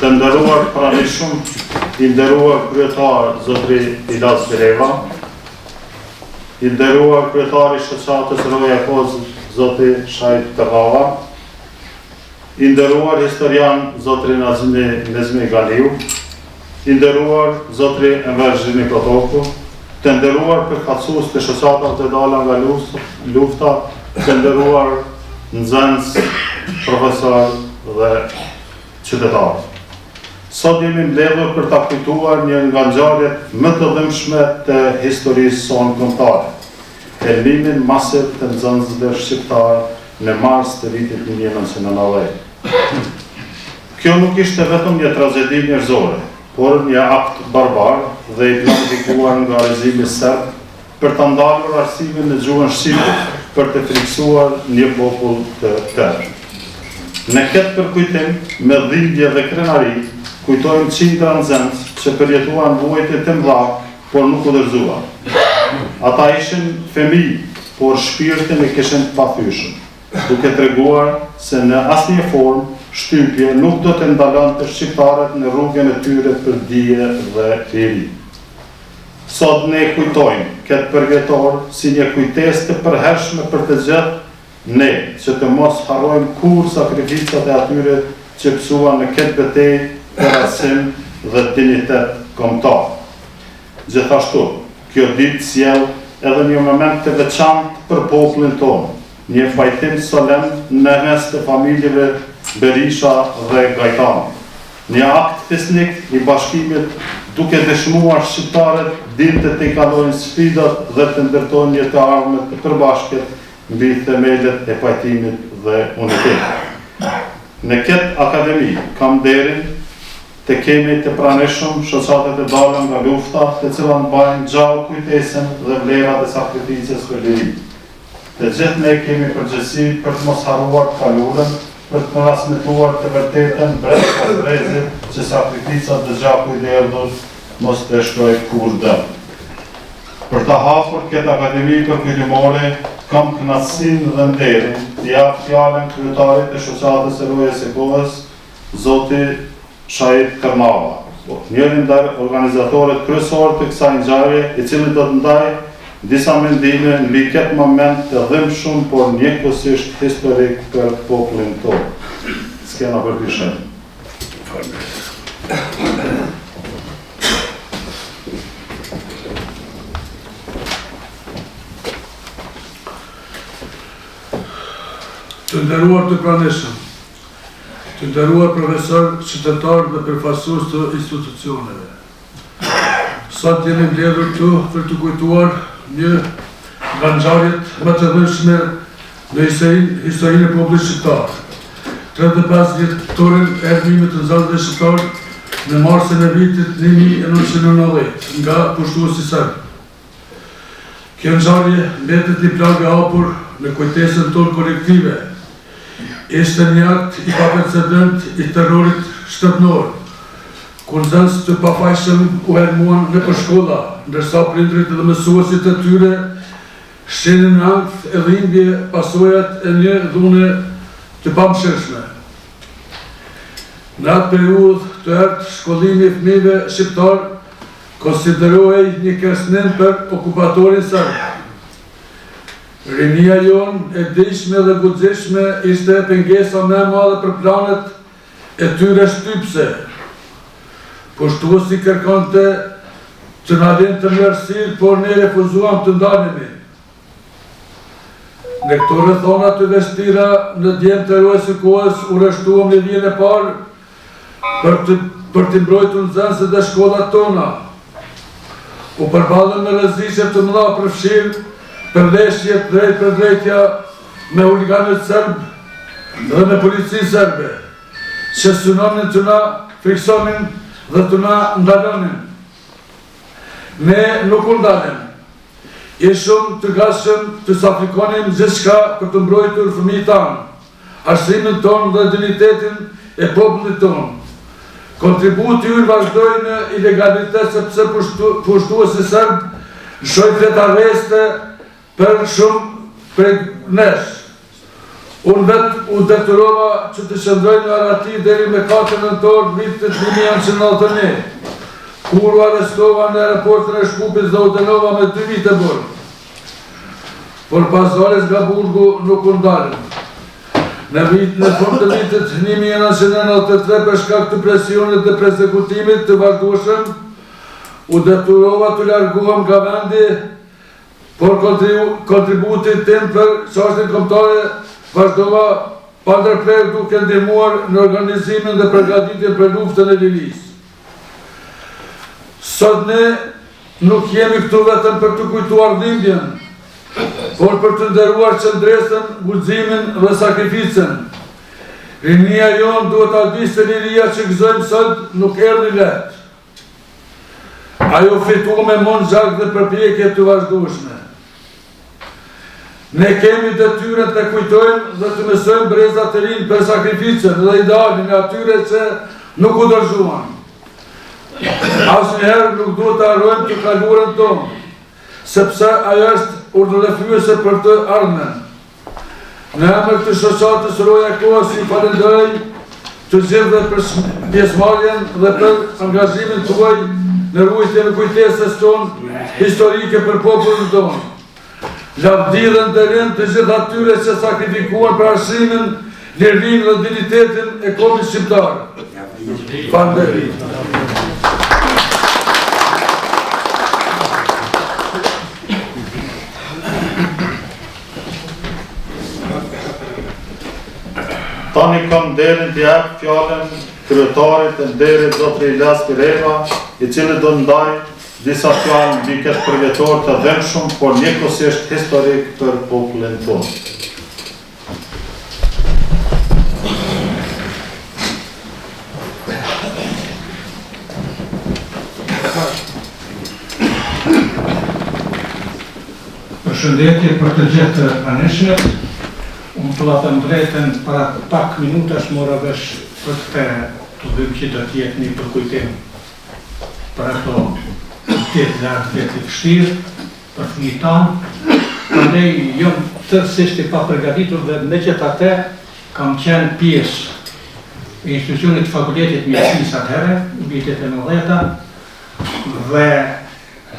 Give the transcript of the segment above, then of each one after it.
Të nderuar pranishëm, i nderuar kryetar zotri Ilas Bereva, i nderuar kryetari shoqatës Roja Koz zotri Shajt Kavava, i nderuar historian zotri Nezmi Galiu, i nderuar zotri Enver Zhini Kotoku, të nderuar përkatësues të shoqatave të dala nga lufta, të nderuar nxënës, profesor dhe qytetarë. Sot jemi mbledhur për ta kujtuar një nga ngjarjet më të dhimbshme të historisë sonë kombëtare, helmimin masiv të nxënësve shqiptar në mars të vitit 1990. Kjo nuk ishte vetëm një tragedi njerëzore, por një akt barbar dhe i planifikuar nga regjimi serb për ta ndalur arsimin në gjuhën shqipe për të friksuar një popull të tërë. Në këtë përkujtim, me dhimbje dhe krenari, kujtojmë qindra nxënës që përjetuan vuajtje të mëdha, por nuk udhëzuan. Ata ishin fëmijë, por shpirtin e kishin të pathyeshëm, duke treguar se në asnjë formë shtypje nuk do të ndalonte shqiptarët në rrugën e tyre për dije dhe liri. Sot ne kujtojmë këtë përvjetor si një kujtesë të përhershme për të gjithë ne, që të mos harrojmë kur sakrificat e atyre që pësuan në këtë betejë për arsim dhe dignitet kombëtar. Gjithashtu, kjo ditë sjell edhe një moment të veçantë për popullin tonë, një fajtim solemn në mes të familjeve Berisha dhe Gajtani. Një akt fisnik i bashkimit duke dëshmuar shqiptarët dinte të i kalojnë sfidat dhe të ndërtojnë një të armët të përbashkët mbi themelet e pajtimit dhe unitetit. Në këtë akademi kam derin të kemi të praneshëm shoqatet e dalën nga lufta, të cilat mbajnë gjallë kujtesën dhe vlerat e sakrificës për liri. Të gjithë ne kemi përgjegjësi për të mos harruar të kalurën, për të transmetuar të vërtetën brez pas brezit që sakrificat dhe gjaku i derdhur mos të shkojë kurrë. Për të hapur këtë akademi përkullimore, kam kënaqësinë dhe nderin të jap fjalën kryetarit të shoqatës së Rojës së Kohës, zoti Shahid Kërmava, njërin ndër organizatorët kryesorë të kësaj ngjarje, i cili do të ndajë disa mendime mbi këtë moment të dhimbshëm, por njëkohësisht historik për popullin tonë. S'kena përfishim. Të nderuar të praneshëm, të nderuar profesor, qytetar dhe përfaqësues të institucioneve. Sot jemi mbledhur këtu për të kujtuar një nga ngjarjet më të dhimbshme në historinë e popullit shqiptar. 35 vjetorin e ermimit të nxënësve shqiptar në marsin e vitit 1990 nga pushtuesi serb. Kjo ngjarje mbetet një plagë e hapur në kujtesën tonë kolektive. Ishte një akt i paprecedent i terrorit shtëpnor, kur nxënës të pafajshëm u hermuan nëpër shkolla, ndërsa prindrit dhe mësuesit e tyre shenin në ankth e dhimbje pasojat e një dhune të pamëshirshme. Në atë periudhë të ertë, shkollimi i fëmijëve shqiptar konsiderohej një kërcënim për okupatorin serb. Rinia jonë e dijshme dhe guximshme ishte pengesa më e madhe për planet e tyre shtypse. Pushtuesi kërkonte të na lënë të mirësirë, por ne refuzuam të ndalemi. Në këto rrethona të vështira, në djemt të Rojës së Kohës u rreshtuam në vijën e parë për të mbrojtur nxënësit dhe shkollat tona. U përballëm me rreziqe të mëdha përfshirë përveshjet drejt për drejtja me huliganët serb dhe me policinë serbe, që synonin të na friksonin dhe të na ndalonin. Ne nuk u ndalem. Ishëm të gatshëm të sakrifikonim gjithçka për të mbrojtur fëmijët tanë, arsimin tonë dhe dinjitetin e popullit tonë. Kontributi ynë vazhdoi në ilegalitet sepse pushtuesi serb lëshoi flet arreste për shumë prej nesh. Unë vetë u detyrova që të qëndroj në Arati deri me 4 nëntor vitit 1991, kur u arrestova në aeroportin e Shkupit dhe u dënova me 2 vite burg. Por pasores nga burgu nuk u ndalën. Në fund të vitit 1993, për shkak të presionit dhe përsekutimit të vazhdueshëm, u detyrova të largohem nga vendi, por kontributit tim për çështjen kombëtare vazhdova pa ndërprerje duke ndihmuar në organizimin dhe përgatitjen për luftën e lirisë. Sot ne nuk jemi këtu vetëm për të kujtuar dhimbjen, por për të nderuar qëndresën, guximin dhe sakrificën. Rinia jonë duhet ta di se liria që gëzojmë sot nuk erdhi lehtë. Ajo fitua me mund zak dhe përpjekje të vazhdueshme. Ne kemi detyrën të kujtojmë dhe të mësojmë brezat e rinj për sakrificën dhe idealin e atyre që nuk u dorëzuan. Asnjëherë nuk duhet të harrojmë të kaluarën tonë, sepse ajo është urdhëruese për të ardhmen. Në emër të shoqatës Roja e Kohës i falenderoj të gjithëve për pjesëmarrjen dhe për angazhimin tuaj në ruajtjen e kujtesës tonë historike për popullin tonë. Lavdi dhe nderim të gjithë atyre që sakrifikuan për arsimin, lirinë dhe dinjitetin e kombit shqiptar. Falënderit. Tani kam nderin të jap fjalën kryetarit të nderit Zotri Ilas Bireva, i cili do ndaj disa fjalë mbi këtë përvjetor të dhenshëm, por njëkohësisht historik për popullin tonë. Përshëndetje për të gjithë të pranishmet. Unë të latëm drejten para pak minutash mora vesh për të dhëm që do t'jetë një përkujtim për ato tjetë dhe atë vetë të fështirë, për fëmijët tanë. Andaj jom tërësisht i pa përgatitur dhe me gjithë atë kam qenë pjesë e institucionit fakultetit mjekësisë atëherë, në vitet e 90-ta, dhe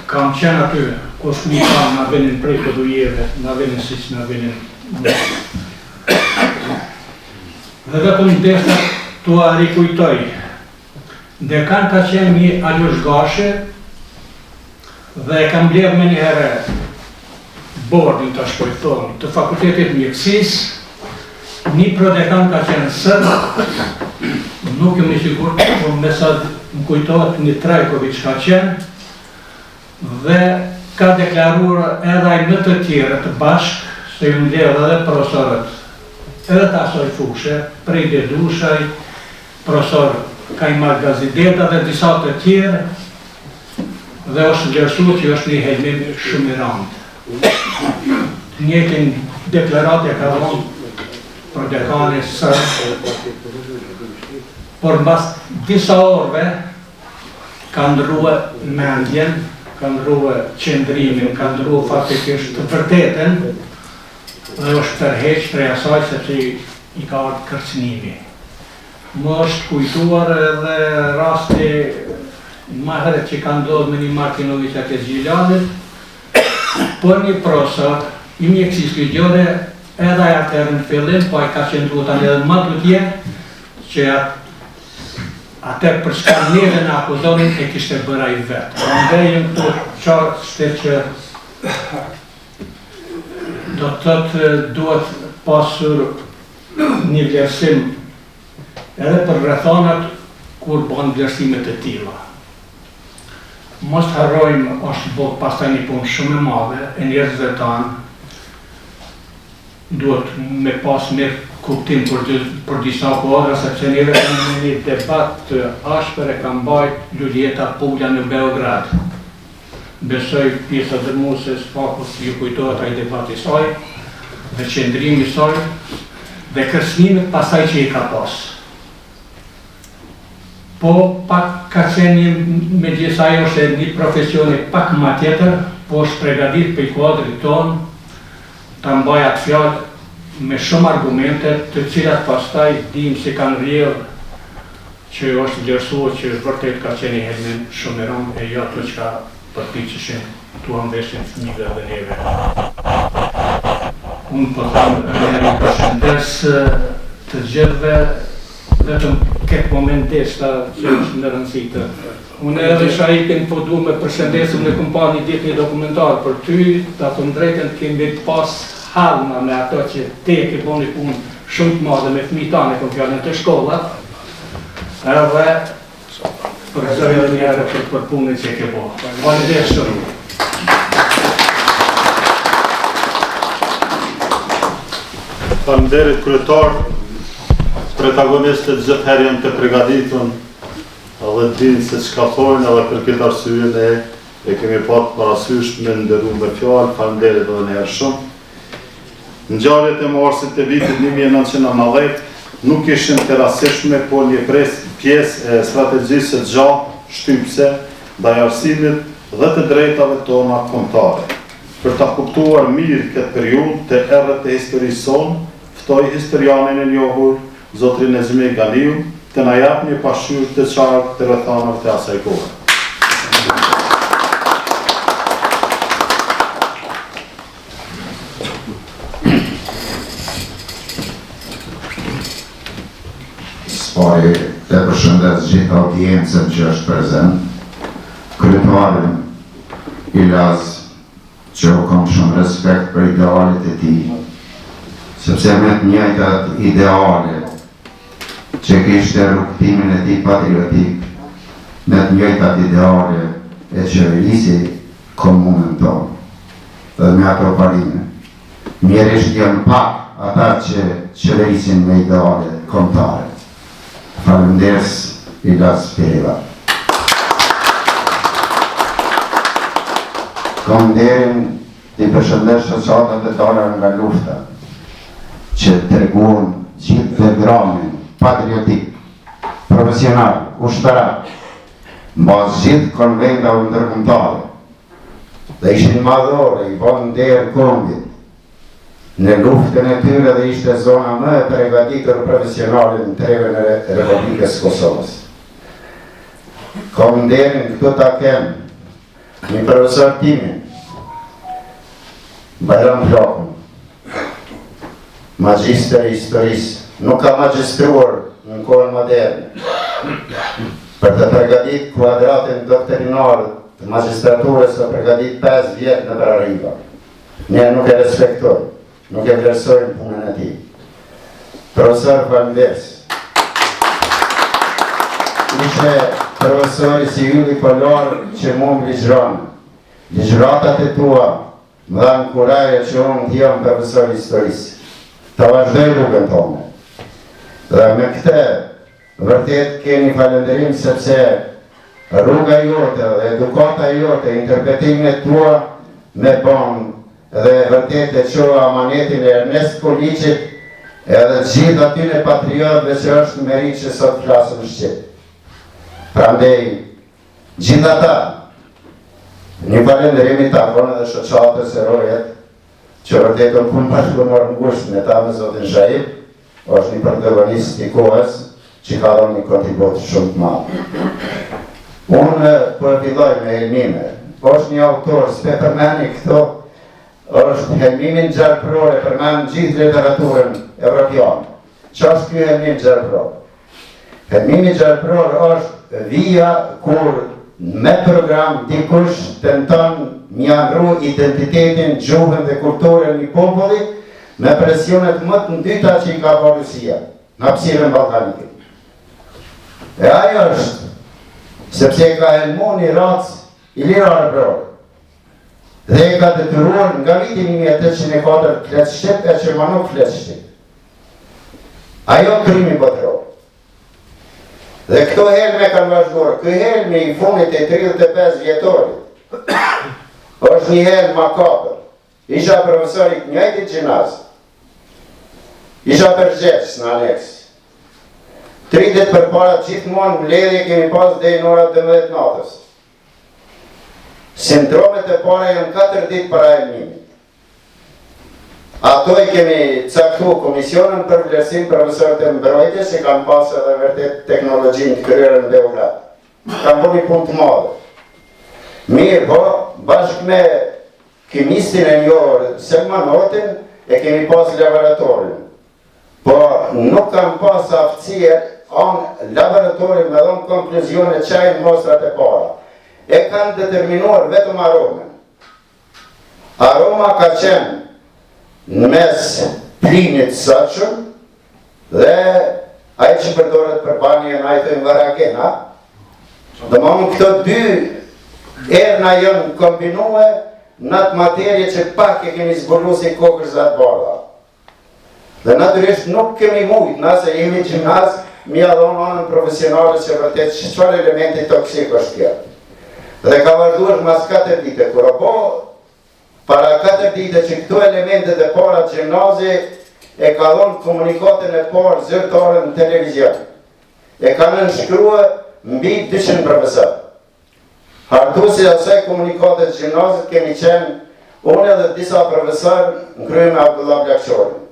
kam qenë aty, kur fëmijët tanë na vinin prej përdujeve, na vinin si që na vinin. Dhe vetëm ndeshta tua rikujtoj. Dekan ka qenë një Aljosh Gashe dhe e kam blerë me një herë bordin të shpojthoni të fakultetit mjekësisë. Një prodekan ka qenë sërb, nuk jam i sigurt, por me sa më kujtohet një Trajković ka qenë dhe ka deklaruar edhe ai më të tjerë të bashkë se ju ndjerë edhe profesorët edhe të asoj fushë, prej Dedushaj, profesor Kajmar Gazideta dhe disa të tjerë, dhe është vlerësuar që është një helmim shumë i rëndë. Njëjtin deklaratja ka dhënë për dekani sërb, por mbas disa orëve ka ndrua mendjen, ka ndrua qëndrimin, ka ndrua faktikisht të vërtetën, dhe është tërheq prej asaj sepse i ka ardhur kërcënimi. Më është kujtuar edhe rasti më herët që ka ndodhur me një Martinović atje Zgjilanit, por një profesor i mjekësisë ligjore edhe ai atëherë në fillim, po ai ka qenë tani edhe më tutje që atë për çka neve na akuzonin e kishte bërë ai vetë. Andaj jam këtu qartë që do të thotë duhet pasur një vlerësim edhe për rrethonat kur bën vlerësime të tilla. Mos harrojmë, është bërë pastaj një punë shumë e madhe e njerëzve tanë. Duhet me pas mirë kuptim për disa kohëra, sepse njerëzve në një debat të ashpër e kanë mbajt Julieta Pula në Beograd. Besoj pjesa dërmuese së fakut ju kujtohet ai debati i saj, dhe qëndrimi i saj, dhe kërcënimet pasaj që i ka pas. Po pak ka qenë me gjitha ajo është një profesioni pak ma tjetër, po është pregadit për i kuadrit tonë, ta mbaj atë fjallë me shumë argumente, të cilat pastaj dim si kanë rrjedhë që është vlerësuar që vërtet ka qenë një helmim shumë i rëndë e jo ato që ka përpiqeshin tu ambeshin fëmijëve dhe neve. Unë po thamë përshëndes të gjithëve, vetëm këtë moment deshta që është në rëndësitë. Unë edhe shahipin po du me përshëndesim në kompani ditë një dokumentar për ty, ta të drejtën kemi pas halma me ato që te ke boni punë shumë të madhe me fëmijët tanë në fjallën të shkollat, edhe përgëzojnë njërë për punën që ke bo. Faleminderit shumë. Faleminderit kryetar, protagonistët gjithë herë janë të përgatitur edhe dinë se çka thonë edhe për këtë arsye e kemi pasur parasysh me nderuar me fjalë. Faleminderit edhe një herë shumë. Ngjarjet e marsit të vitit 1990 nuk ishin të rastishme, por një pjesë e strategjisë së gjatë shtypse ndaj arsimit dhe të drejtave tona kombëtare. Për ta kuptuar mirë këtë periudhë të errët të historisë sonë, ftoj historianin e njohur, Zotrin Nezmi Ganiu, të na japë një pasqyrë të qartë të rrethanave të asaj kohe. Spari të përshëndes gjithë audiencën që është prezent, kryetarin Ilas, që u kam shumë respekt për idealet e tij, sepse me të njëjtat ideale që kishte rrugtimin e tij patriotik me të njëjtat ideale e qeverisë komunën tonë dhe me ato parime. Mjerisht janë pak ata që qeverisin me ideale kombëtare. Faleminderit, Ilas Pereva. Kam nderin të përshëndes shoqatat e tona nga lufta, që treguan gjithë vegramin patriotik, profesional, ushtarak, mbas gjithë konventave ndërkombëtare, dhe ishin madhore, i bën nder kombit. Në luftën e tyre dhe ishte zona më e përgatitur profesionale në trevën e Republikës Kosovës. Kam nderin këtu ta kem një profesor timin, Bajram Flakun, magjister i historisë, nuk ka magjistruar në kohën moderne. Për të përgatit kuadratin doktrinar të magjistraturës të përgatit 5 vjetë në prariva. Ne nuk e respektojmë, nuk e vlerësojmë punën e tij. Profesor Vandes, ishte profesori si Ylli Polar që mund ligjëron. Ligjëratat e tua më dhanë kuraje që unë të jam profesor historisë. Të vazhdoj rrugën tonë. Dhe me këtë, vërtet keni falënderim sepse rruga jote dhe edukata jote, interpretimet tua me bon dhe vërtet e qoa amanetin e Ernest Koliqit edhe gjithë atyre patriotëve që është merit që sot flasën në Shqip. Prandej, gjithë ata, një falënderimi takon edhe shoqatës e rojet, që vërtet në punë bashkëpunor ngushtë me ta me zotin Shaib, është një protagonist i kohës që ka dhënë një kontribut shumë të madh. Unë po e filloj me Helmime. Është një autor, s'pe përmeni këto, është Helmimin Gjarpror, e përmen gjithë literaturën evropiane. Që është kjo Helmim Gjarpror? Helmimi Gjarpror është vija kur me program dikush tenton mjandru identitetin, gjuhën dhe kulturën një populli me presionet më të ndyta që i ka pa Rusia në hapësirën ballkanike. E ajo është, sepse ka helmu një racë i lirë arbror dhe e ka detyruar nga vitin 1804 flet shqip e që ma nuk flet shqip. Ajo krimi botëror. Dhe këto helme kanë vazhduar. Ky helmi i fundit e 35 vjetorit është një helm makabër. Isha profesor i njëjtit gjimnaz. Isha përgjegjës në aneks. 3 ditë përpara gjithmonë mbledhje kemi pas deri në orat 12 natës. Sindromet e para janë 4 ditë para helmimit. Ato i kemi caktu komisionën për vlerësim profesorët e mbrojtjes që kanë pasë edhe vërtet teknologjinë të kryer në Beograd. Kanë bërë një punë të madhe. Mirë, po, bashkë me kimistin e njohur Selman Hotin e kemi pasë laboratorin. Po, nuk kanë pasë aftësie anë laboratorin me dhënë konkluzione qajnë mostrat e para. E kanë determinuar vetëm aromen. Aroma ka qenë në mes plinit sëqëm dhe ajë që përdoret për banje në ajtojnë varagena. Dhe më këto 2 erna jënë kombinue në atë materje që pak e kemi zbulu si kokër zatë bardha. Dhe naturisht nuk kemi mujtë, nëse jemi gjimnaz, mi adhonë anën profesionale që vërtet që qëfar elementi toksik është kjo. Dhe ka vazhduar mas 4 dite, kura po, para 4 dite që këto elementet e para gjimnazi e ka dhonë komunikatën e parë zyrtare në televizion. E ka nënshkrua mbi 200 profesor. Hartusi asaj komunikatët gjimnazit kemi qenë unë edhe disa profesor në krymë Abdullah Blakëshorin.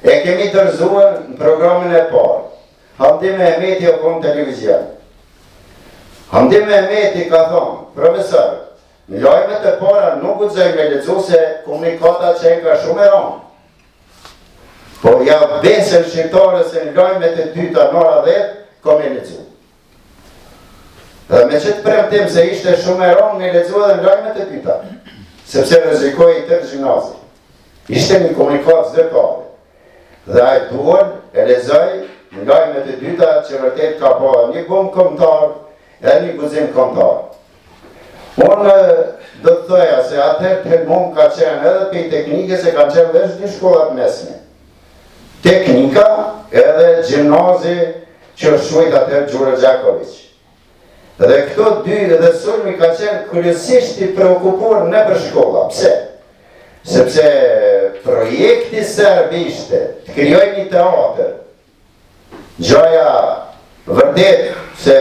E kemi dërzuar në programin e parë. Hamdi Mehmeti o kom televizion. Hamdi Mehmeti ka thonë, profesor, në lajmet e para nuk guxoj me lexu se komunikata që e ka shumë e rëndë. Po ja besën shqiptare se në lajmet e dyta nora 10 ka me lexu. Dhe me që të premtim se ishte shumë e rëndë me lexu edhe në lajmet e dyta, sepse rrezikoi i tërë gjimnazi. Ishte një komunikat zyrtare. Dhe ai duan e lexoj në lajmet e dyta që vërtet ka po një bom kombëtar e një guzim kombëtar. Unë do të thoja se atëherë Helmum ka qenë edhe për teknike se ka qenë veç një shkollat mesme. Teknika edhe gjimnazi që është shujt atëherë Gjure Gjaković. Dhe këto dy edhe sulmi ka qenë kryesisht i preokupuar në për shkolla. Pse? Sepse projekti serb ishte të krijoj një teatr. Gjoja vërtet se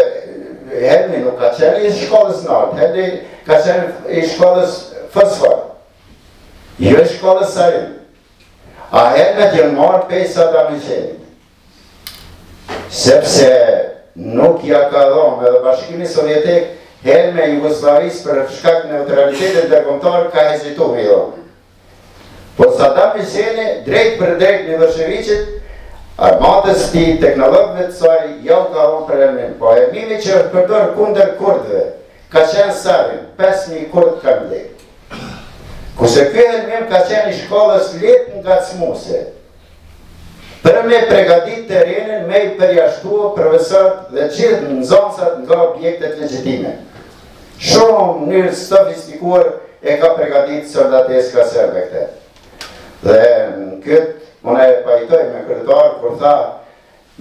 Helmi nuk ka qenë i shkollës nartë, Helmi ka qenë i shkollës fosfor, jo i shkollës sarim. A Helmet jënë marrë pej Saddam Huseinit. Sepse nuk ja ka dhomë edhe Bashkimi Sovjetik Helme Jugoslavis për shkak neutralitetit ndërkombëtar ka hezitu me i dhomë. Po Saddam Huseini drejt për drejt Miloševićit armatës ti teknologëve të saj jau ka dhomë për Helmin. Po Helmimi që është përdor kundër kurdëve ka qenë Sarin, 5.000 kurd ka mdekë. Kurse ky Helmim ka qenë i shkollës letë ngacmuese. Për me pregadit terrenin me i përjashtua profesorët dhe gjithë nxënësat nga objektet legjitime. Shumë mënyrë sofistikuar e ka pregadit soldateska serbe këte. Dhe në këtë, unë e pajtoj me kryetar, kur tha,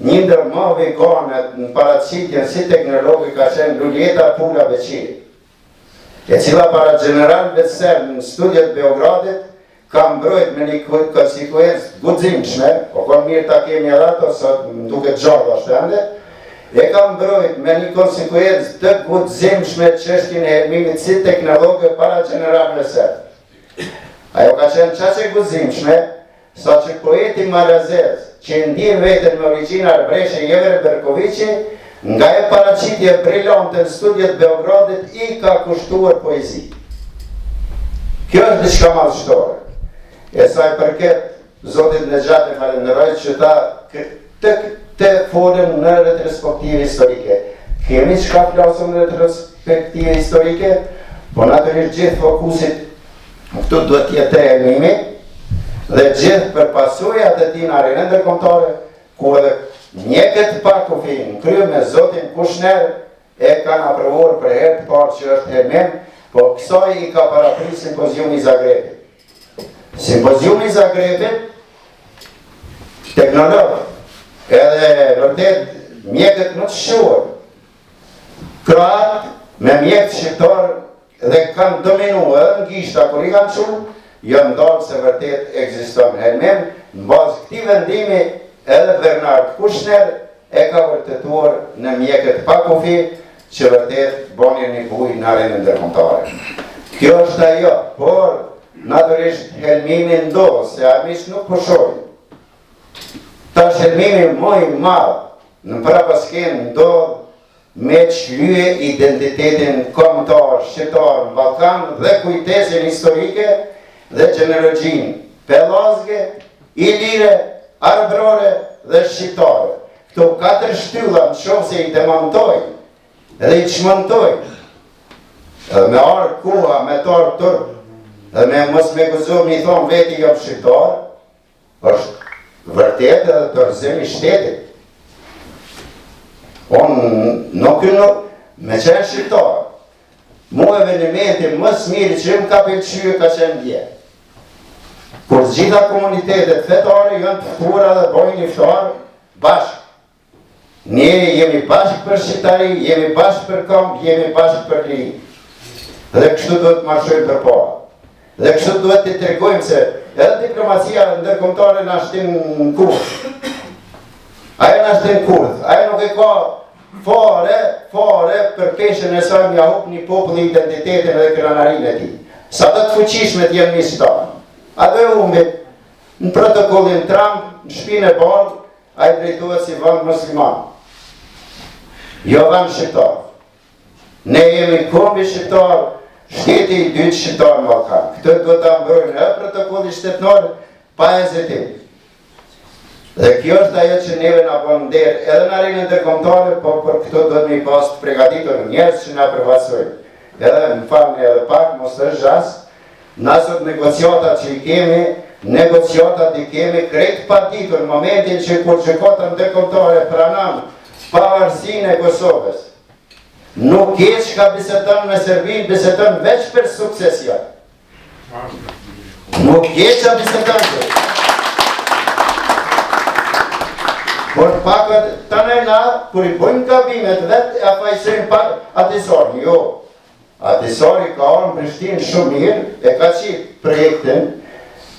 një ndër më veganet në paraqitjen si teknologi ka qenë Luljeta Pula Beqiri, e cila para generalëve të serbë në studiet Beogradit ka mbrojt me një konsekuencë guximshme, po kon mirë ta kemi edhe ato, sot më duket gjallë ashtë ende, e ka mbrojt me një konsekuencë të guximshme çështjen e Helmimit si teknologë para generalëve serbë. Ajo ka qenë qaqe guximshme, sa që poeti Malazez, që ndjen vetën me origjinar Breshe Jever Berkovici, nga e paraqitje brillante në studiet Beogradit i ka kushtuar poezi. Kjo është diçka madhështore. E saj përket, Zotit Nexhati falenderoj që ta të folën në retrospektive historike. Kemi çka flasëm në retrospektive historike, po natyrisht gjithë fokusit këtu duhet të jetë Helmimi dhe gjithë për pasojat e tij në arenën ndërkombëtare, ku edhe mjekët Pakufin, në krye me Zotin Kushner, e kanë aprovuar për herë të parë që është Helmim, po kësaj i ka paraprit simpoziumi i Zagrebit. Simpoziumi i Zagrebit, teknolog, edhe vërtet mjekët më të shuar, kroat me mjekët shqiptar dhe kanë dominu edhe në gishta kur i kanë qunë, janë ndarë se vërtet ekziston Helmim, në bazë këtij vendimi edhe Bernard Kushner e ka vërtetuar në mjekët Pakufi që vërtet boni një buj në arenën ndërkombëtare. Kjo është ajo, por natyrisht Helmimi ndodh, se armisht nuk pushojnë. Tash Helmimi më i madh në prapaskenë ndodh me çlyje identitetin kombëtar shqiptar në Ballkan dhe kujtesën historike dhe gjenealogjinë pellazge, ilire, arbrore dhe shqiptare. Këto 4 shtylla në shumë se i demontojnë edhe i çmontojnë, me arë koha, me tarë turp, dhe me mos me guzu mi thonë veti jam shqiptar, është vërtet edhe dorëzim i shtetit. Nuk me qenë shqiptar, mu evenimenti mësë mirë që më ka pëlqyer ka qenë dje. Kur gjitha komunitetet fetare janë të ftuara dhe bojnë iftar bashkë. Ne jemi bashkë për shqiptari, jemi bashkë për këmbë, jemi bashkë për liri. Dhe kështu duhet të marshojmë përpara. Dhe kështu duhet të tregojmë se edhe diplomacia ndërkombëtare na shtin në kurth. Ajo na shtin në kurth. Ajo nuk e ka fare për peshën e saj mja hup një popull identitetin dhe krenarinë e tij. Sa të fuqishme të jenë miqtar. Ato e humbit në protokollin Trump, në shpinë e bardhë, a i drejtohet si vend musliman. Jo vend shqiptar. Ne jemi kombi shqiptar, shteti i dytë shqiptar në Ballkan. Këtë duhet ta mbrojmë në protokollin shtetëror pa hezitim. Dhe kjo është ajo që neve na bën nder edhe në arenën ndërkombëtare, po për këto duhet me pas të përgatitur njerëz që na përfaqësojnë. Edhe në falni edhe pak, mos është zhas, nësot negociatat që i kemi, negociatat I kemi krejt paditur në momentin që kur gjykata ndërkombëtare pranon pavarësinë e Kosovës. Nuk keq ka bisedon në Serbi, bisedon veç për suksesion. Nuk keq ka bisedon të. Por pakët të nëjna, kur I bojnë gabimet vetë, e fajsërin pak atisori, jo. Atisori ka orën Prishtinë shumë mirë, e ka qitë projektin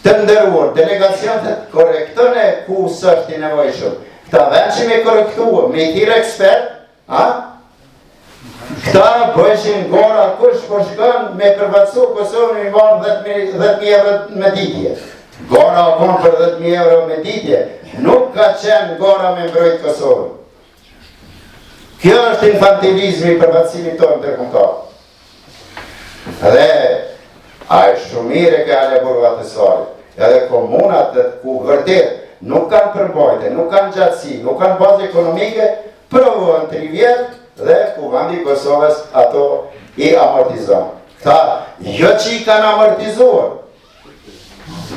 të ndërruar, delegacionet korektone ku sështë I nevojshëm. Këta vend që me korektua, me I tire ekspert, këta bëjshin gora kush po shkën me përvatsu Kosovën I marë 10.000 euro me ditje. Gora o konë për 10.000 euro me ditje, nuk ka qenë gora me mbrojt Kosovën. Kjo është infantilizmi I përvatsimi tonë tërkombëtar. Dhe a e shumire ka elaboruar Atësori, edhe komunat ku vërtet nuk kanë përmbajtje, nuk kanë gjatësi, nuk kanë bazë ekonomike, provuan 3 vjet dhe Kuvendi I Kosovës ato I amortizon. Këta jo që I kanë amortizuar,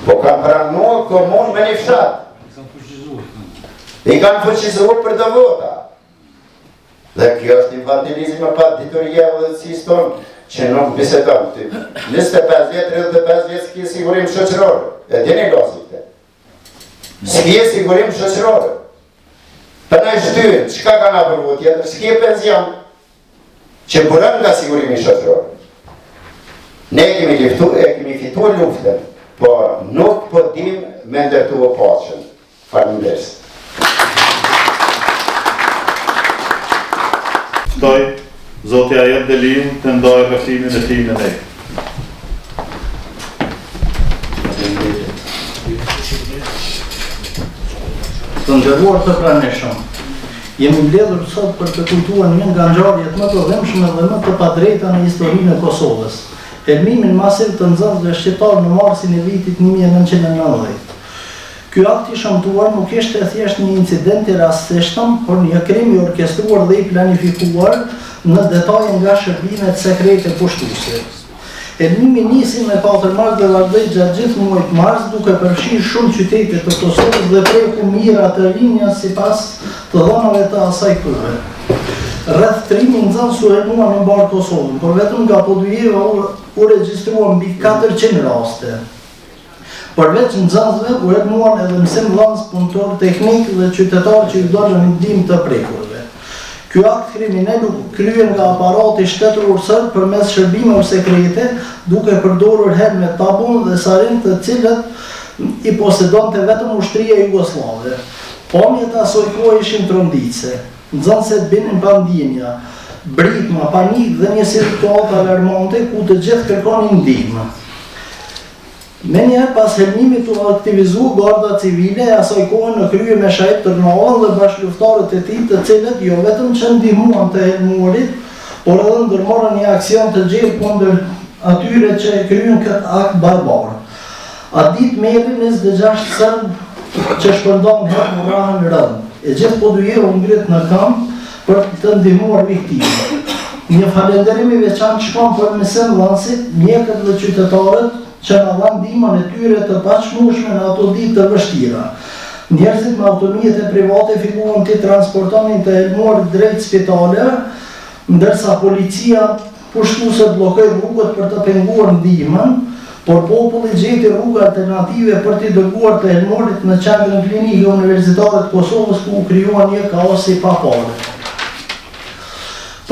po kanë pranuar komunë me një fshat. I kanë fuqizuar për të vota. Dhe kjo është infantilizmi pa diturie dhe dhëtësisë tonë, që nuk bisedon. 25 vjet, 35 vjet s'ki sigurim shoqëror. E dini lozit e. S'ki sigurim shoqëror. Për në shtyën, qka ka nga përvu tjetër? S'ki penzion që burën nga sigurimi shoqëror. Ne kemi fitu luftën, po nuk po dim me ndërtu o paqen. Faleminderit. Ftoj, Zotja Jet Delin të ndojë rëfimin e tij në ne. Të nderuar të pranishëm, jemi mbledhur sot për të kujtuar një nga ngjarjet më të dhimbshme dhe më të padrejta në historinë e Kosovës, helmimin masiv të nxënësve shqiptar në marsin e vitit 1990. Ky akt I shëmtuar nuk ishte thjesht një incident I rastishëm, por një krim I orkestruar dhe I planifikuar në detaje nga shërbimet sekrete pushtuese. Helmimi nisi me 4 mars dhe vazhdoi gjatë gjithë muajit mars, duke përfshirë shumë qytete të Kosovës dhe preku mira të rinja sipas të dhënave të asaj kohe. Rreth 3.000 nxënës u helmuan në mbar Kosovën, por vetëm nga Podujeva u regjistruan mbi 400 raste. Përveç nxënësve u helmuan edhe mësimdhënës, punëtor teknik dhe qytetarë që I dorën ndihmë të prekurve. Ky akt kriminal u kryen nga aparati shtetëror serb përmes shërbimeve sekrete, duke përdorur helmet tabun dhe sarin të cilët I posedonte vetëm ushtria jugoslave. Pamjet asoj kohe ishin tronditse. Nxënësit binin pandemia, britma, panik dhe një situatë alarmante ku të gjithë kërkonin ndihmë. Me njerë pas helmimit u aktivizu garda civile e asaj kohë në krye me Shajb Tërnaon dhe bashkëluftarët e tij, të cilët jo vetëm që ndihmuan të helmuarit, por edhe ndërmarrën një aksion të gjerë kundër atyre që kryen këtë akt barbar. Atë ditë merri 26 serb që shpërndan herë vrahën rënd. E gjithë Podujeva u ngrit në kamp për të ndihmuar viktimat. Një falënderim I veçantë shkon për mësimdhënësit, mjekët dhe qytetarët që në dhanë ndihmën e tyre të paqëmueshme në ato ditë të vështira. Njerëzit me automijet e private filluan të transportonin të helmuar drejt spitaleve, ndërsa policia pushtuese bllokoi rrugët për të penguar ndihmën, por populli gjeti rruga alternative për t'i dërguar të helmuarit në qendrën klinike universitare të Kosovës, ku u krijuan një kaos I papare.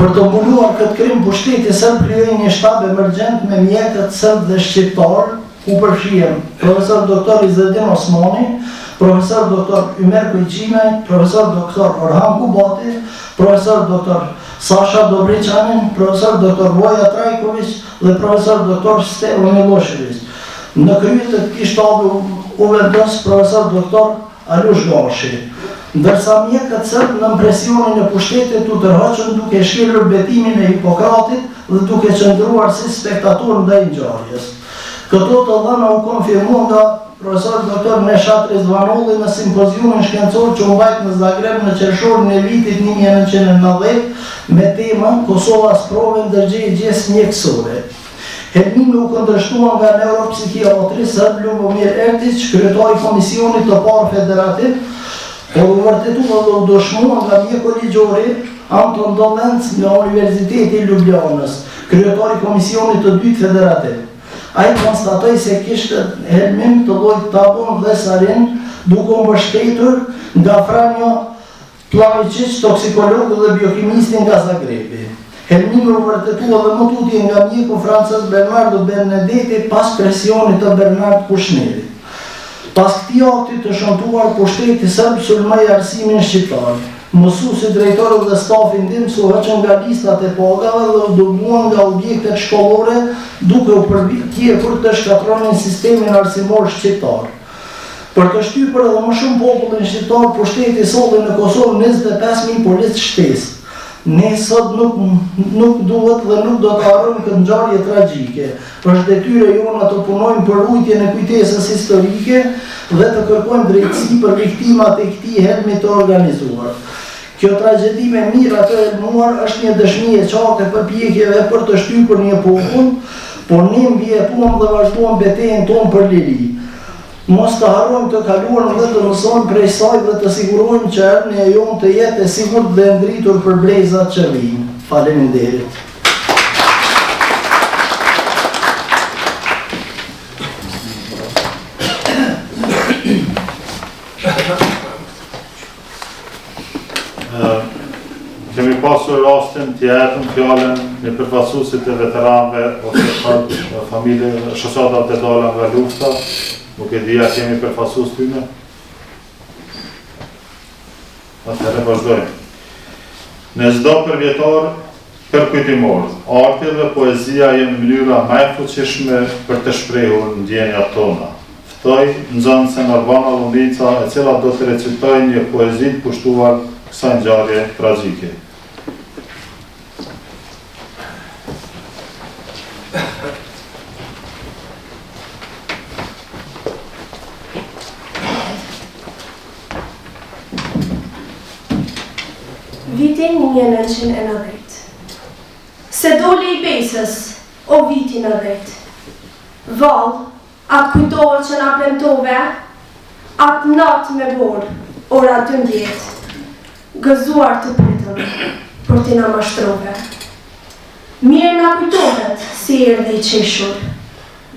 Për të mbuluar këtë krim, pushteti serb krijoi një shtab emergjent me mjekët serb dhe shqiptar, ku përfshihen profesor doktor Izzetdin Osmani, profesor doktor Ymer Kujqimaj, profesor doktor Orhan Kubati, profesor doktor Sasha Dobriçanin, profesor doktor Voja Trajković dhe profesor doktor Stevo Milošević. Në krye të këtij shtabi u vendos profesor doktor Alush Gashi. Ndërsa mjekët serb në presionin e pushtetit u tërhoqën duke shkelur betimin e Hipokratit dhe duke qëndruar si spektator ndaj ngjarjes. Këto të dhëna u konfirmuan nga profesor doktor Neshat Rizvanolli në simpoziumin shkencor që u mbajt në Zagreb në qershorin e vitit 1990 me temën Kosova sprove ndërgjegjës mjekësore. Helmimi u kundërshtua nga neuropsikiatri Sërb Lubomir Ertiç, kryetari i Komisionit të Parë Federativ, por u vërtetua dhe u dëshmua nga mjeku ligjori Anton Dolenc nga Universiteti i Ljubljanës, kryetari i Komisionit të Dytë Federativ. Ai konstatoi se kishte helmim të llojit tabun dhe sarin, duke u mbështetur nga Franjo Plavicic, toksikologu dhe biokimisti nga Zagrebi. Helmimi u vërtetua dhe më tutje nga mjeku francez Bernardo Bernadetti pas presionit të Bernard Kushnerit. Pas këtij akti të shëmtuar, pushteti serb sulmoi arsimin shqiptar. Mësuesit, drejtorët dhe stafi ndihmës u hoqën nga listat e pagave dhe u dëbuan nga objektet shkollore, duke u përpjekur të shkatronin sistemin arsimor shqiptar. Për të shtypur edhe më shumë popullin shqiptar, pushteti solli në Kosovë 25.000 policë shtesë. Ne sot nuk duhet dhe nuk do të harrojmë këtë ngjarje tragjike. Është detyra jona të punojmë për rujtjen e kujtesës historike dhe të kërkojmë drejtësi për viktimat e këtij helmi të organizuar. Kjo tragjedi me mira të helmuar është një dëshmi e qartë e përpjekjeve për të shtypur një popull, por ne mbjetuam dhe vazhduam betejën tonë për liri. Mos të harrojmë të kaluarën dhe të mësojmë prej saj dhe të sigurojmë që erdhja jonë të jetë e sigurt dhe ndritur për brezat që vijnë. Faleminderit. Kemi pasur rastin të japim fjalën në përfaqësuesit e veteranëve ose familje shoqatat e dala nga lufta. Nuk e dhja kemi përfaqësues tyne. Atëherë vazhdojmë. Në çdo përvjetor përkujtimor, arti dhe poezia janë mënyra më e fuqishme për të shprehur ndjenjat tona. Ftoj nxënësen Albana Lumbica, e cila do të recitojë një poezi të pushtuar kësaj ngjarje tragjike. Vitin 1990. Se dole I besës, o viti 90. Val, atë kujtohet që na premtove, atë natë me borë, ora 12. Gëzuar të pritëm, për t'i na mashtrove. Mirë na kujtohet si erdhe I qeshur,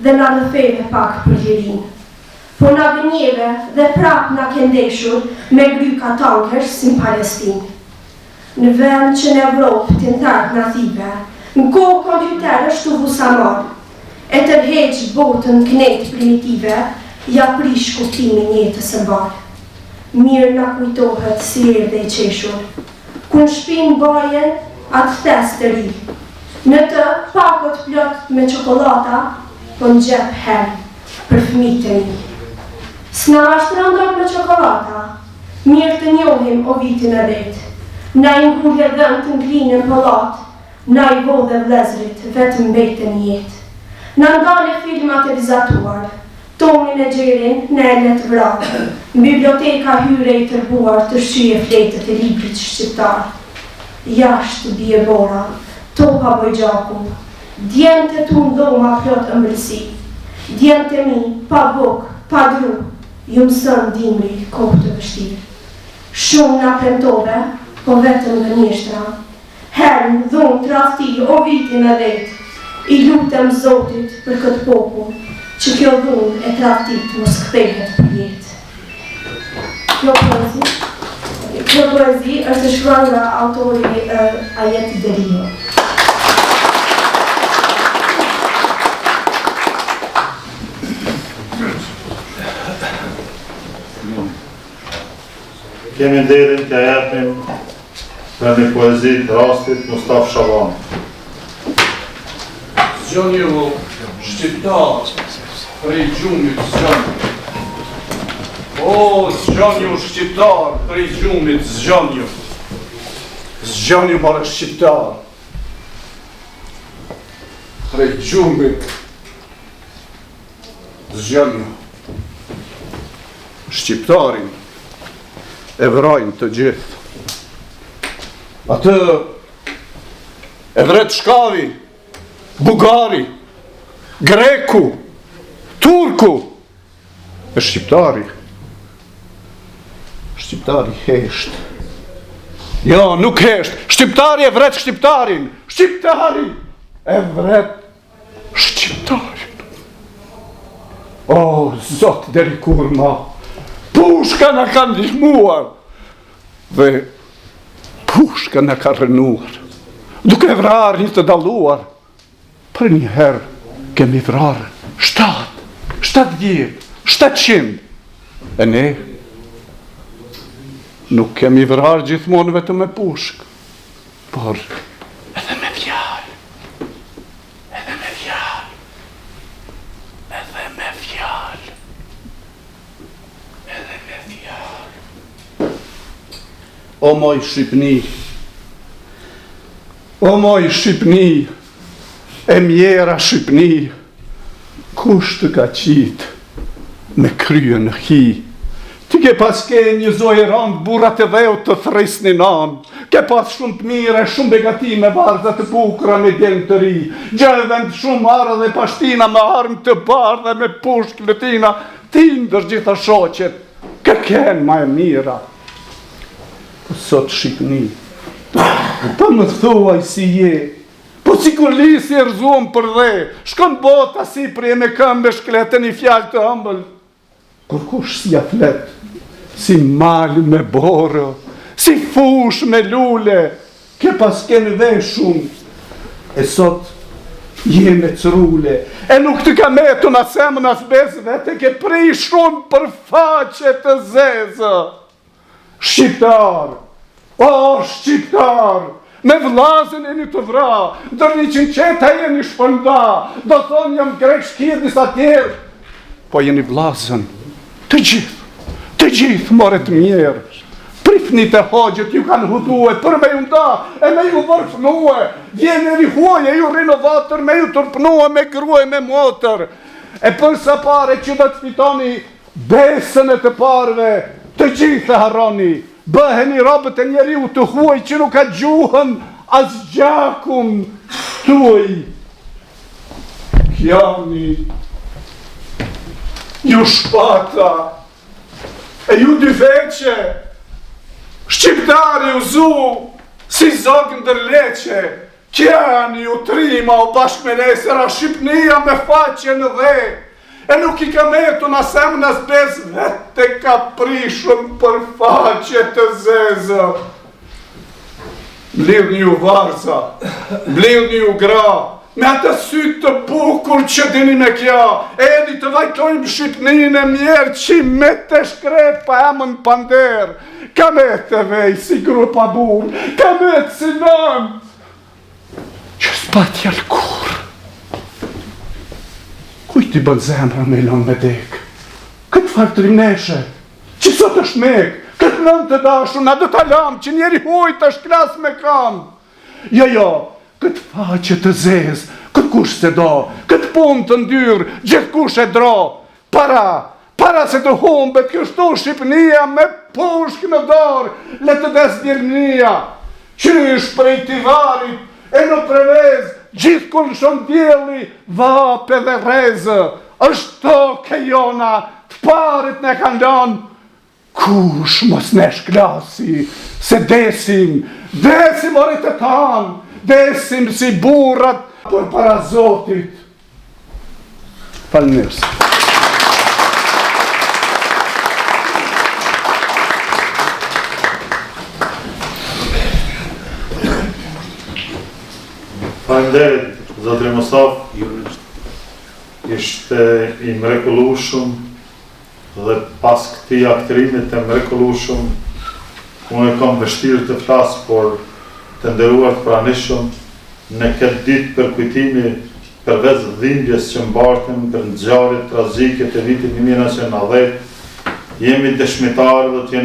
dhe na rëfeve pak për lirin. Po na gënjeve dhe prap na kendeshur me gryka tankers si në Palestinë. Në vend që në Evropë t'intartë në thive, në kohë kompjuterë është të vusamar, e tërheqë botën knetë primitive, ja prish kuptimin jetës së mbarë. Mirë na kujtohet si erdhe I qeshur, ku në shpinë bajen atë thes të ri. Në të pakot plot me çokolata, po në gjep herë për fëmijët e mi. S'na mashtron me çokolata, mirë të njohim o vitin e vet. Na I ngurje dhëmë të ngrinë në pëllat, na I vodhe vlezrit vetëm mbetën jetë. Na ndale filmat e vizatuar, tonin e gjerin në ellet vratë, në biblioteka hyre I tërbuar të shqyje fletët e librit shqiptar. Jashtë bie bora, toka bojgjaku, djente tu ndoma plot ëmbëlsi, djente mi, pa buk, pa dru, ju mësën dimri kohë të vështirë. Shumë na premtove, po vetëm dhe njështra. Herën, dhunë, trafti, o vitin e det, I lutem Zotit për këtë popull, që kjo dhunë e traftit mos kthehet për jetë. Kjo poezi është shkruar nga autori Ajet Derio. Kemi nderin t'ja japim për një poezi të rastit Mustaf Shaban. Zgjonju shqiptar prej gjumit zgjonju. O, zgjonju shqiptar prej gjumit zgjonju. Zgjonju more shqiptar prej gjumit zgjonju. Shqiptarin e vrajnë të gjithë. Atë e vret shkavi, bugari, greku, turku, e shqiptari. Shqiptari hesht. Jo, nuk hesht. Shqiptari e vret shqiptarin. Shqiptari e vret shqiptarin. O, Zot deri kur ma, pushka në ka ndihmuar dhe pushka në ka rënuar. Duke vrarë një të daluar, për një herë kemi vrarë 700, 700. E ne nuk kemi vrarë gjithmonë vetëm me pushkë, por edhe me fjalë, edhe me fjalë, edhe me fjalë, edhe me fjalë. O moj Shqipni, o moj Shqipni, e mjera Shqipni, kush të ka qitë me krye në hi? Ti ke pas ke një zojë randë, burat e dheu të thresni nanë, ke pas shumë të mire, shumë begatime, varzat të bukra me djenë të ri, gjëvend shumë arë dhe pashtina me armë të barë dhe me pushkë lëtina, ti ndër gjitha shoqet, ke kenë ma e mira. Po sot Shqipni, po më thuaj si je, po si kur lisi e rëzuam për dhe, shkon bota si prije me këmbe shkletën i fjalë të ëmbël, kur kush si a flet, si mal me borë, si fush me lule, ke pas keni dhe shumë, e sot jeme cërule, e nuk të ka metu në semën as bezve, te ke pri shumë për faqe të zezë. Shqiptar, o shqiptar, me vlazën e një të vra, dër një qinqeta e një shpënda, do thonë jam grek shkir disa tjerë, po jeni vlazën, të gjithë moret mjerë, prifnit e hoqët ju kanë hudue, për me ju nda, e me ju vërfnue, vjene rihuoje, ju rinovatër, me ju tërpnue, me gruaj, me motër, e përsa pare që do të fitoni besën e të parve, të gjithë e harroni, bëheni robët e njeriu të huaj që nuk ka gjuhën as gjakun tuaj. Kjani, ju shpata, e ju dy veqe, shqiptari u zu, si zogë ndërleqe, kjani ju trima o bashkë me nesera, Shqipnia me faqe në dhe, e nuk i ka metu në sem në zbez, vete ka prishëm për faqe të zezë. Blidhni ju varza, blidhni ju gra, me atë sytë të bukur që dini me kja, edi të vajtojmë Shqipnin e mjerë që me të shkret pa emën pander, ka me të vej si grupa bur, ka me të si nën, që s'pa t'jallë kur. Kuj t'i bën zemra me lon me dek, këtë farë të rimneshe, që sot është mek, këtë nën të dashu, na do t'alam që njeri hujt është klas me kam. Jo, këtë faqe të zez, këtë kush se do, këtë punë të ndyrë, gjithë kush e dro, para se të humbet kështu Shqipnia me pushk në dorë, le të des djelnia, qysh prej tivarit, e në prevez, gjithë kur shon djeli, vape dhe rezë, është toke jona, të parit ne kanë lanë, kush mos ne shklasi, se desim orit e tanë, desim si burrat për para Zotit. Falënderit. Faleminderit, Zotri Mosaf, ishte i mrekullueshëm dhe pas këtij aktrimit të mrekullueshëm, unë kam vështirë të flas, por të nderuar të pranishëm, në këtë ditë për kujtimi përveç dhimbjes që mbartëm për ngjarjet tragjike të vitit 1990, jemi dëshmitarë dhe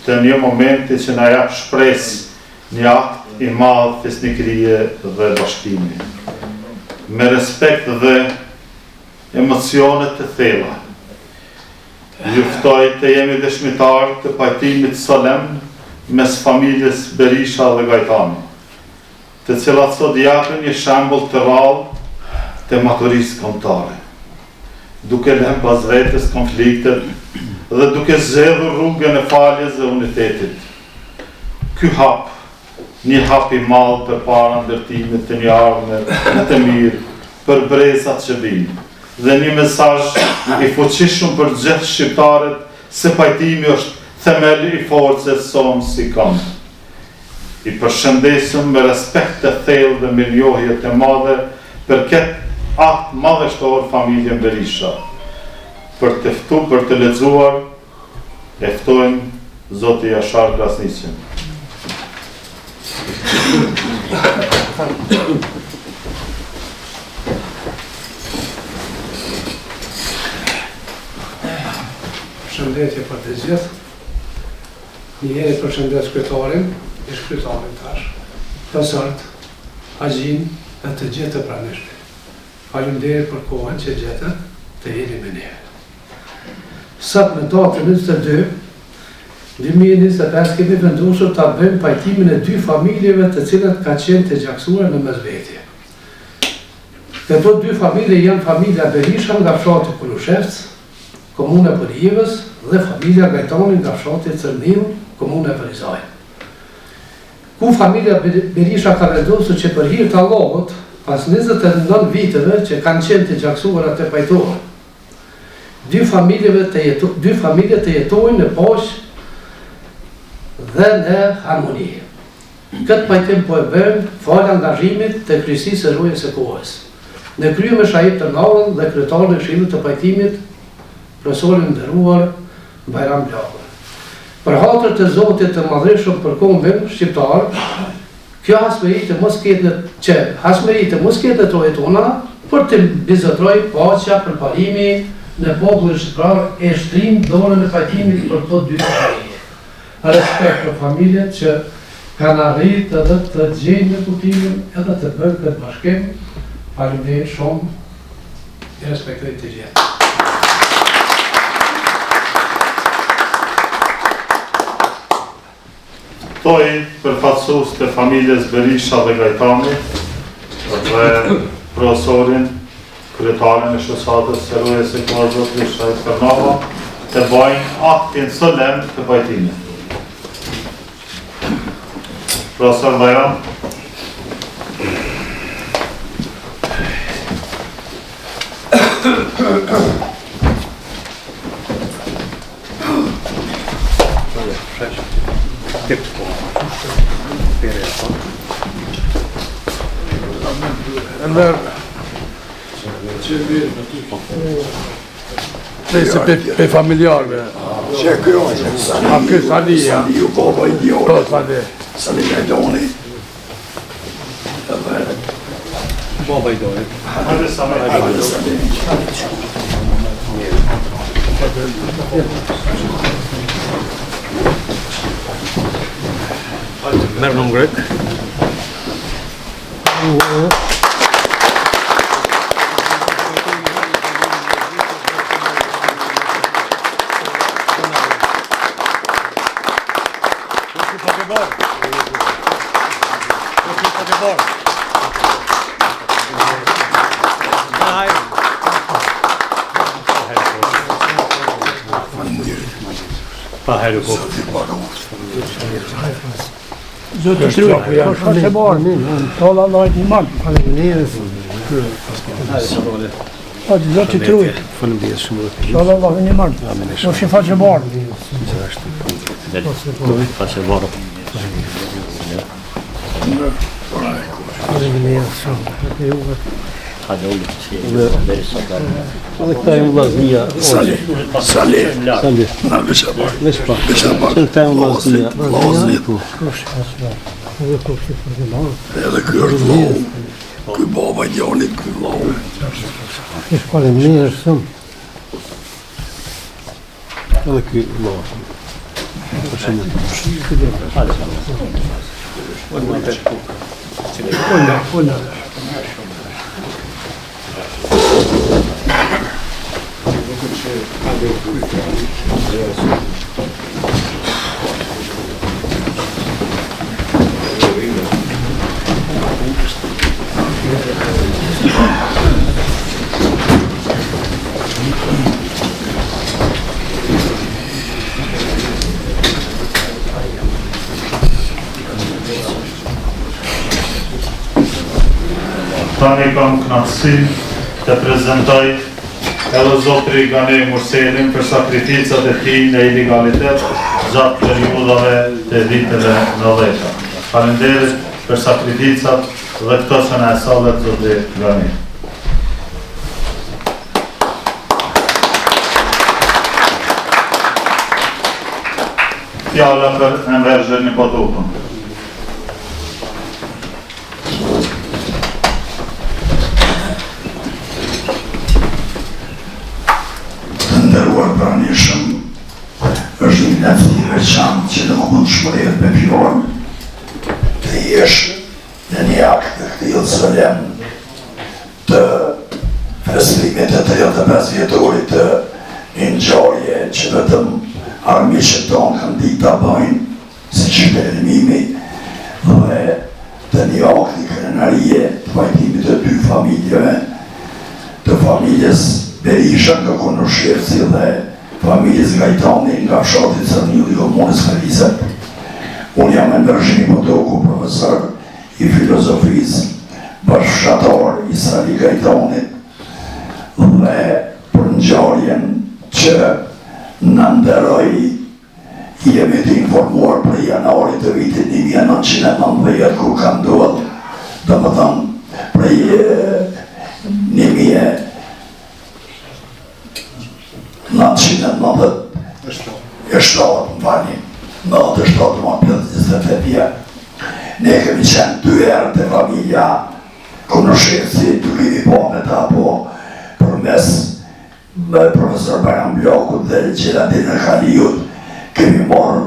të një momenti që na jap shpresë një akt i madh fesnikërie dhe bashkimi. Me respekt dhe emocionet të thella, ju ftoj të jemi dëshmitar të pajtimit solemn mes familjes Berisha dhe Gajtani, të cilat sot japin një shembull të rrallë të maturisë kombëtare, duke lënë pas vetes konfliktet dhe duke zgjedhur rrugën e faljes dhe unitetit. Ky hap, një hap i madh përpara ndërtimit të një ardhme të mirë për brezat që vinë, dhe një mesazh i fuqishëm për gjithë shqiptarët se pajtimi është themeli i forcës sonë si kënd. I përshëndesim me respekt të thellë dhe mirënjohje të madhe për këtë akt madhështor familjen Berisha. Për të lexuar, e ftojmë Zoti Jashar Krasniqin. Përshëndetje për të gjithë. Njëherë përshëndes kryetarin, e shkryetarin tash, profesorët, Haxhin dhe të gjithë të pranishmit. Faleminderit për kohën që gjetët të jeni me ne. Sot me datën 22, 2025 kemi vendosur ta bëjmë pajtimin e 2 familjeve të cilat ka qenë të gjaksuar në mesvetje. Këto 2 familje janë familja Berisha nga fshati Kulushevc, komuna Përjevës, dhe familja Gajtani nga fshati Cërniu, komuna Ferizaj. Ku familja Berisha ka vendosur që për hir të Allahut, pas 29 viteve që kanë qenë të gjaksuara të pajtohen, 2 familje të jetojnë në paqe dhe në harmoni. Këtë pajtim po e bëjmë falë angazhimit të kryesisë së rrugës së kohës. Ne kryejmë shahid të navën dhe kryetarin e Këshillit të Pajtimit, profesorin nderuar Bajram Bllakun. Për hatër të Zotit të Madhreshëm për kombin shqiptar, kjo hasmëri mos ketë të tona për të bizotroj paqja, përparimi në popullin shqiptar e shtrim dorën e pajtimit për këto 2 familje. Respekt për familjet që kanë arritë edhe të gjejnë në kuptimin edhe të bëjnë këtë bashkim. Faleminderit shumë, i respektoj të gjithë. Ftoj përfaqësues të familjes Berisha dhe Gajtani dhe profesorin, kryetarin e shoqatës së rrugës së kohës Zoti Shahid Karnava të bëjnë aktin solemn të pajtimit. Profesor Bajram. Enver, pe familjarve. Që kjo është? A ky Sali, ja? Sali ju baba idiot. Po, Sali. Sali Gajdoni. Baba i dojë. Hajde Sali. Merë në ngrek. Pa herë po. Zotë të tryë, është e barë, tolla lajt një manë. Faleminderit. Zotë të tryë. Faleminderit shumë. Tolla lajt një manë. Është i faqe barë. Faqe barë. Faleminderit shumë. Hajde ullë që dhe këta e më vllaznia. Sali. Na veç e barë. Veç Këta e më vllaznia. Edhe ky është vllau. Ky baba Jonit, ky vllau. Faleminderit shumë. Edhe ky vllau. Tani kam knatësin të prezentoj edhe Zotri Gane Murselin për sakrificat e tij në ilegalitet gjatë periudhave të viteve 90. Faleminderit për sakrificat dhe këto që na e sollet Zotri Gane. Fjalla për Enver Zhërni Potokën. Të ndëruar pranishëm, është një letë i veçantë që nuk mund shmëret me fjallë të jesh në një akt të këtillë solemn të festrimit të 35 vjetorit të një ngjarje që vetëm armiqët tonë kanë ditë ta bëjnë si qytetërimimi dhe të një akti krenarie të pajtimit të 2 familjeve, të familjes Berisha nga Konoshevci dhe familjes Gajtani nga fshati Cërnili komunës Kalizet. Unë jam Enver Zhërni Potoku, profesor i filozofisë, bashkëshatar i Sali Gajtanit dhe për ngjarjen që në nderoj jemi të informuar për janarit të vitit 1990 kur ka ndodhur, domethënë prej 1997, ne kemi qenë 2 herë të familja Konoshevci, duke i po me ta po përmes profesor Bajram Blokut dhe Gjeladin e Khaliut, kemi morë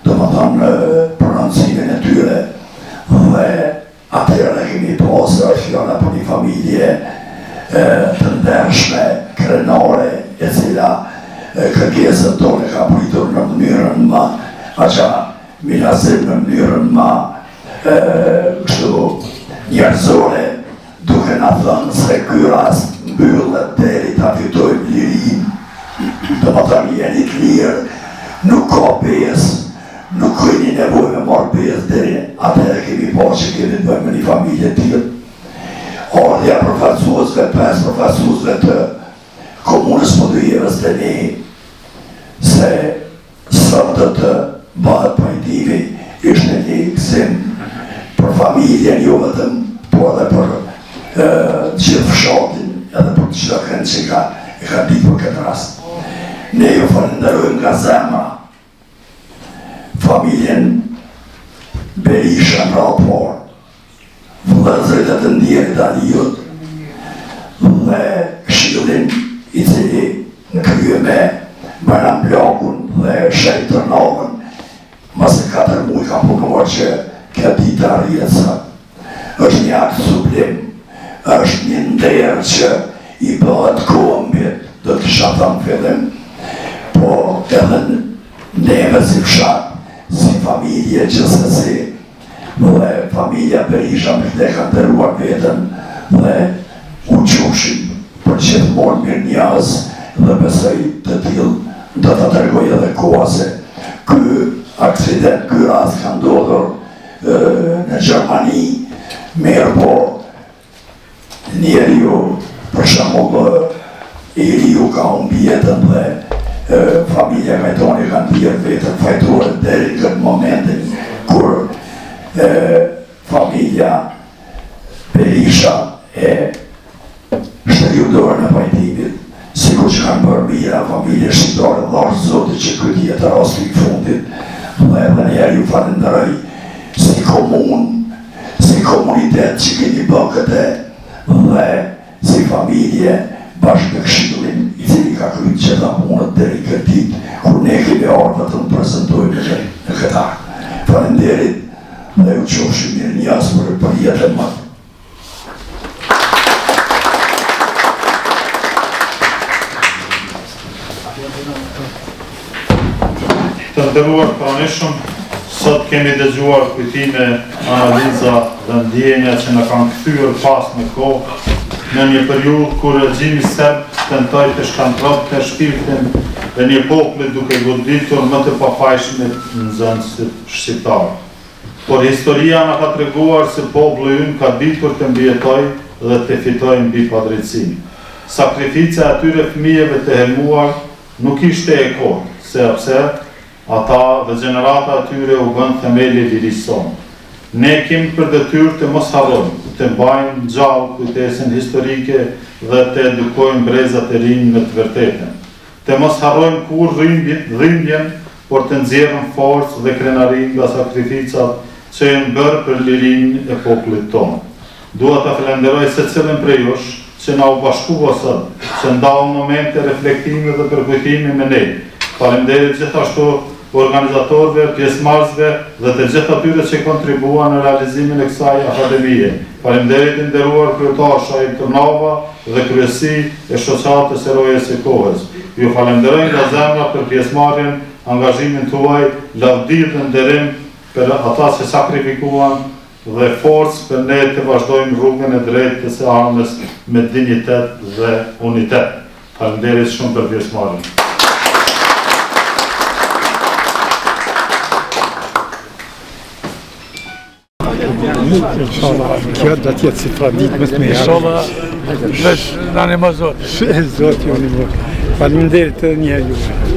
domethënë prononcimin e tyre dhe atëherë kemi pasur fjala për një familje të ndershme, krenare, e cila kërkesën tonë ka pritur në mënyrën më në mënyrën më kështu njerëzore, duke na thënë se ky rast mbyllet deri ta fitojmë lirinë. Domethënë jeni të lirë, nuk ka besë, nuk keni nevojë me marrë besë deri atëherë kemi pasur që kemi të bëjmë me një familje të tillë. Ordja përfaqësuesve, 5 përfaqësuesve të komunës Podujevës të ne, se sot të bëhet pajtimi, ishte një gëzim për familjen, jo vetëm, po edhe për gjithë fshatin, edhe për çdo kënd që e ka ditë për këtë rast. Ne ju falenderojmë nga zemra familjen Berisha në raport, vëllezërit e të ndjerit Aliut dhe këshillin i cili në krye me Bajram Blokun dhe Shej Tërnovën, mase 4 muaj ka punuar që kjo ditë arrihet sot. Është një akt sublim, është një nder që i bëhet kombit, do të kisha thënë fillim, po edhe neve si fshat, si familje gjithsesi, dhe familja Berisha me këtë ka ndëruar vetën dhe u qofshim për gjithmonë mirënjohës dhe besoj të tillë do ta tregoj edhe koha se ky aksident, ky rast ka ndodhur në Gjermani, mirë po njeriu për shembull Iliu ka humbi jetën dhe familja Gajtani kanë bjerë vetën fajtuar deri këtë momentin kur familja Berisha e shtërju dorë në pajtimit, sikur që kanë bërë mira familje shqiptare dhe është Zotit që këtë jetë rasti i fundit, dhe edhe njerë ju falenderoj si komun, si komunitet që keni bërë këtë dhe si familje bashkë me këshillin i cili ka kryet gjitha punët deri këtë ditë, kur ne kemi ardhur të më prezentojmë në këtë akt. Falenderit dhe u qofshim mirënjohës për jetën më. Të nderuar pranishëm, sot kemi dëgjuar kujtime, analiza dhe ndjenja që na kanë kthyer pas me kohë në një periudhë kur regjimi serb tentoi të shkatërronte shpirtin e një populli duke goditur më të pafajshmit nxënësit shqiptar. Por historia na ka treguar se populli ynë ka ditur të mbijetojë dhe të fitojnë mbi padrejtësinë. Sakrifica e atyre fëmijëve të helmuar nuk ishte e kohë, sepse ata dhe gjenerata atyre u bën themeli i lirisë sonë. Ne kemi për detyrë të mos harrojmë, të mbajmë gjallë kujtesën historike dhe të edukojmë brezat e rinj me të vërtetën. Të mos harrojmë kur dhimbjen, por të nxjerrëm forcë dhe krenari nga sakrificat që janë bërë për lirinë e popullit tonë. Dua të falenderoj secilin prej jush që na u bashkuo sot, që ndau momente reflektimi dhe përkujtimi me ne. Faleminderit gjithashtu organizatorëve, pjesëmarrësve dhe të gjithë atyre që kontribuan në realizimin e kësaj akademie. Faleminderit i nderuar kryetar Shahid Turnava dhe kryesi e shoqatës e Rojes së Kohës. Ju falenderoj nga zemra për pjesëmarrjen, angazhimin tuaj, lavdi dhe nderim për ata që sakrifikuan dhe forcë për ne të vazhdojmë rrugën e drejtë të së ardhmes me dinjitet dhe unitet. Faleminderit shumë për pjesëmarrjen. Kjo do t'jetë si tradit më të mirë. Inshallah, veç në një më zotë. Zotë ju një më. Faleminderit edhe një herë juve.